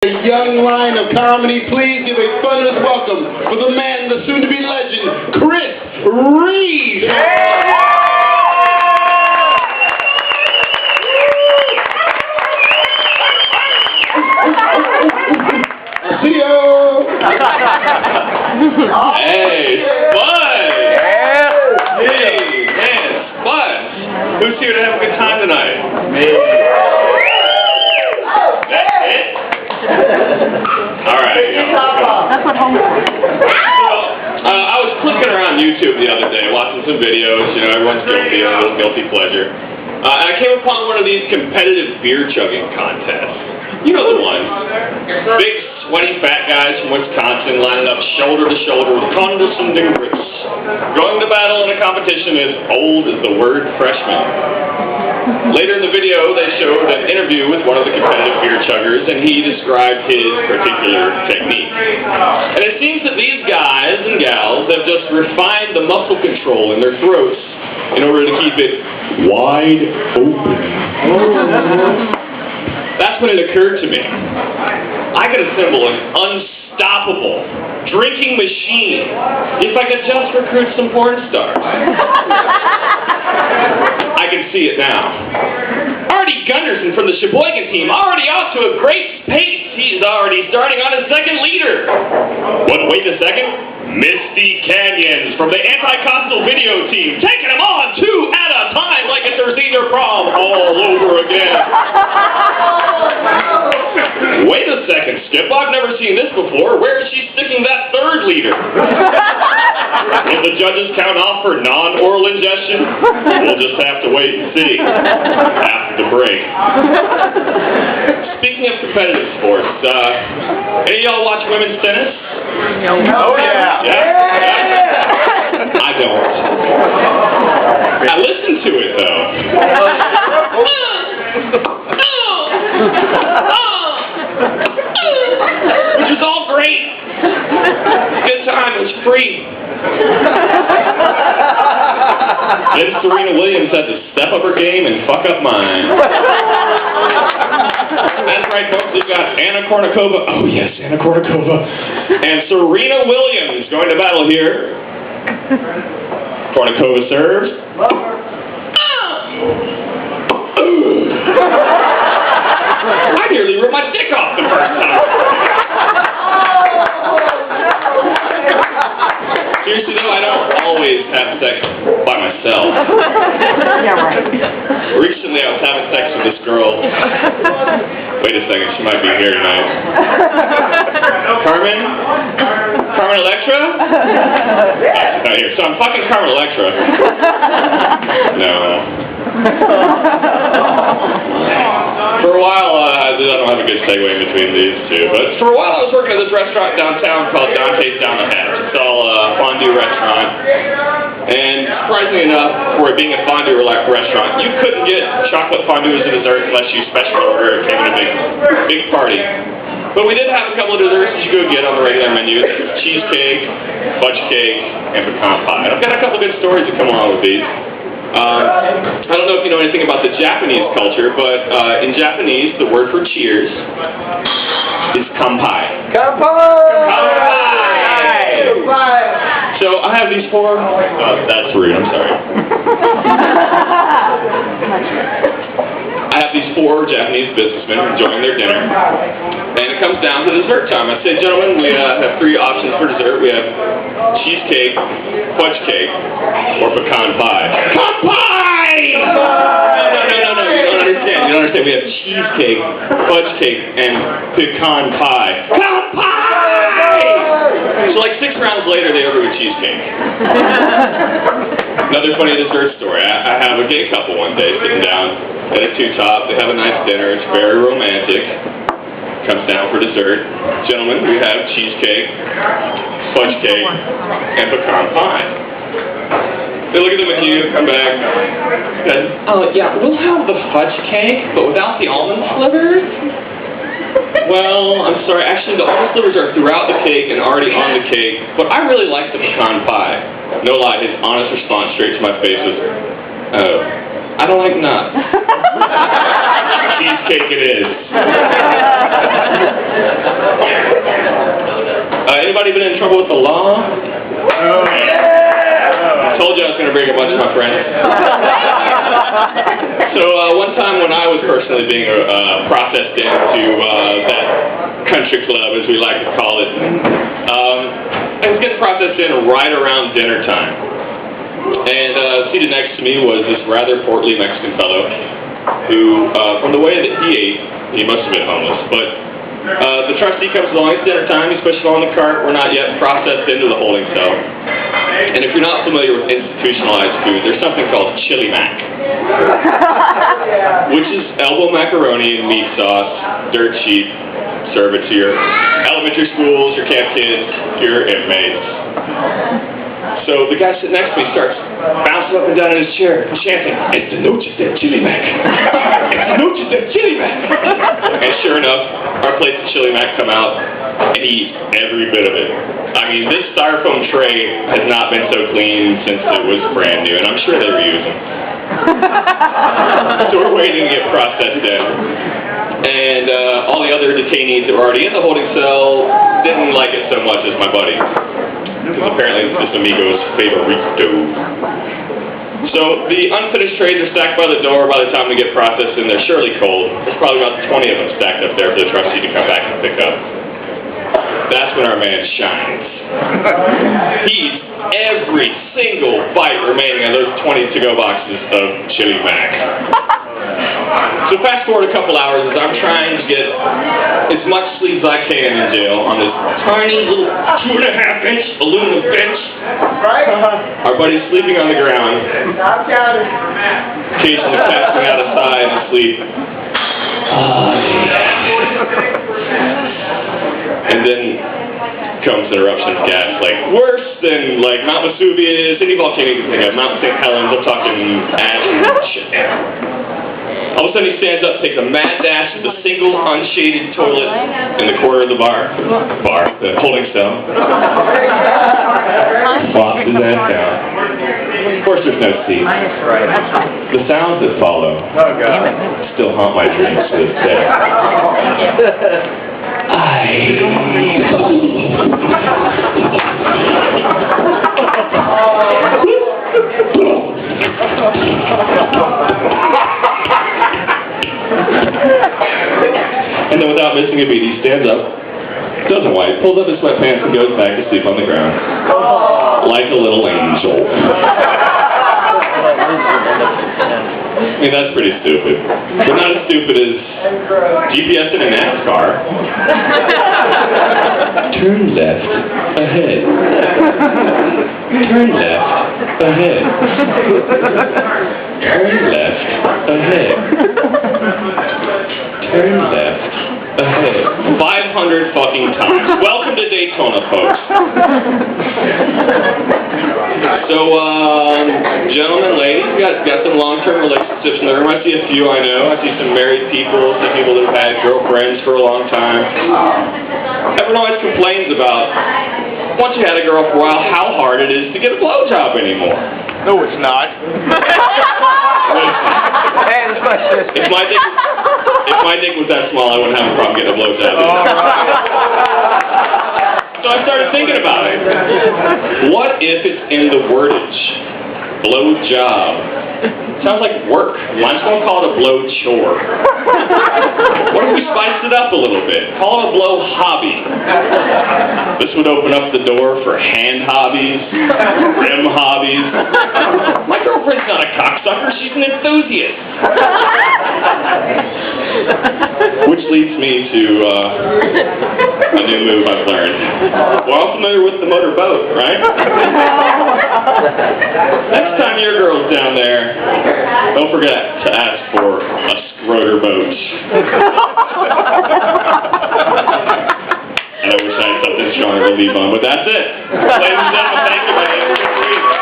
A young line of comedy, please give a thunderous welcome for the man, the soon-to-be legend, Chris Reed. See you. Hey, Spudz. Hey, man, Spudz. Who's here to have a good time tonight? Me. That's it? Alright. That's what home is. I was clicking around YouTube the other day, watching some videos, you know, everyone's guilty of a little guilty pleasure. And I came upon one of these competitive beer chugging contests. You know the one. Big, sweaty, fat guys from Wisconsin lining up shoulder to shoulder with condescending grits, going to battle in a competition as old as the word freshman. Later in the video, they showed an interview with one of the competitive beer chuggers, and he described his particular technique. And it seems that these guys and gals have just refined the muscle control in their throats in order to keep it wide open. That's when it occurred to me. I could assemble an unstoppable drinking machine if I could just recruit some porn stars. I can see it now. Artie Gunderson from the Sheboygan team, already off to a great pace. He's already starting on his second liter. But wait a second. Misty Canyons from the Anti-Coastal video team, taking them on two at a time like it's their senior prom all over again. Wait a second, Skip. I've never seen this before. Where is she sticking that third liter? Will the judges count off for non-oral ingestion? We'll just have to wait and see after the break. Speaking of competitive sports, any of y'all watch women's tennis? Oh, yeah. Yeah? I don't. I listen to it, though. Which is all great. Good time. It was free. Then Serena Williams had to step up her game and fuck up mine. That's right, folks. We've got Anna Kournikova. Oh, yes, Anna Kournikova. And Serena Williams going to battle here. Kournikova serves. I nearly ripped my dick off the first time. Seriously though, I don't always have sex by myself. Yeah, right. Recently I was having sex with this girl. Wait a second, she might be here tonight. Carmen? Carmen Electra? She's not here. So I'm fucking Carmen Electra. No. For a while, I don't have a good segue in between these two, but for a while I was working at this restaurant downtown called Dante's Down the Hatch. It's all a fondue restaurant, and surprisingly enough, for it being a fondue restaurant, you couldn't get chocolate fondue as a dessert unless you special order. It came in a big party. But we did have a couple of desserts that you could get on the regular menu. Cheesecake, fudge cake, and pecan pie. And I've got a couple good stories that come along with these. I don't know if you know anything about the Japanese culture, but in Japanese, the word for cheers is kanpai. Kanpai! So I have these four. That's rude. I'm sorry. I have these four Japanese businessmen enjoying their dinner, and it comes down to dessert time. I say, gentlemen, we have three options for dessert. We have cheesecake, fudge cake, or pecan pie. Pecan pie! No, you don't understand. You don't understand. We have cheesecake, fudge cake, and pecan pie. Pecan pie! So like 6 rounds later, they order a cheesecake. Another funny dessert story. I have a gay couple one day sitting down at a two-top. They have a nice dinner. It's very romantic. Comes down for dessert. Gentlemen, we have cheesecake, fudge cake, and pecan pie. They look at the menu, come back, and, yeah, we'll have the fudge cake, but without the almond slivers. Well, I'm sorry, actually the almond slivers are throughout the cake and already on the cake, but I really like the pecan pie. No lie, his honest response straight to my face was, oh, I don't like nuts. Cheesecake it is. Anybody been in trouble with the law? I told you I was going to bring a bunch of my friends. So one time when I was personally being processed into that country club, as we like to call it, I was getting processed in right around dinner time. And seated next to me was this rather portly Mexican fellow who, from the way that he ate, he must have been homeless. But the trustee comes along, it's dinner time, he's pushing on the cart, we're not yet processed into the holding cell. And if you're not familiar with institutionalized food, there's something called chili mac, which is elbow macaroni and meat sauce, dirt cheap. Serve it to your elementary schools, your camp kids, your inmates. So the guy sitting next to me starts bouncing up and down in his chair, chanting, "It's the noche del chili mac! It's the noche del chili mac!" And sure enough, our plates of chili mac come out, and he eats every bit of it. I mean, this styrofoam tray has not been so clean since it was brand new, and I'm sure they were using. So we're waiting to get processed in. And all the other detainees that were already in the holding cell didn't like it so much as my buddy. Because apparently it's this amigo's favorito. So the unfinished trays are stacked by the door. By the time we get processed in, they're surely cold. There's probably about 20 of them stacked up there for the trustee to come back and pick up. That's when our man shines. He eats every single bite remaining of those 20 to-go boxes of chili mac. So fast forward a couple hours as I'm trying to get as much sleep as I can in jail on this tiny little 2.5-inch aluminum bench. Our buddy's sleeping on the ground, occasionally passing out of side and asleep. And then comes an eruption of gas, like worse than like Mount Vesuvius, any volcano you can think of, Mount St. Helens. I'm talking ash and shit. All of a sudden he stands up, takes a mad dash to the single unshaded toilet in the corner of the the holding cell. Flops his ass down. Of course there's no seat. The sounds that follow still haunt my dreams to this day. And then without missing a beat, he stands up, doesn't wipe, pulls up his sweatpants and goes back to sleep on the ground. Like a little angel. I mean, that's pretty stupid. But not as stupid as GPS in a NASCAR. Turn left ahead. Turn left ahead. Turn left ahead. Turn left ahead. 500 fucking times. Welcome to Daytona, folks. So, gentlemen, ladies, got some long-term relationships in the room. I see a few I know. I see some married people, some people that have had girlfriends for a long time. Everyone always complains about, once you had a girl for a while, how hard it is to get a blowjob anymore. No, it's not. If my dick was that small, I wouldn't have a problem getting a blowjob. So I started thinking about it. What if it's in the wordage? Blowjob. Sounds like work. Might as well call it a blow chore. What if we spiced it up a little bit? Call it a blow hobby. This would open up the door for hand hobbies, rim hobbies. My girlfriend's not a cocksucker, she's an enthusiast. Which leads me to a new move I've learned. We're all familiar with the motor boat, right? Next time your girl's down there, don't forget to ask for a scroter boat. And I wish I had something stronger to leave on, but that's it. Ladies and gentlemen, thank you. My name is Chris.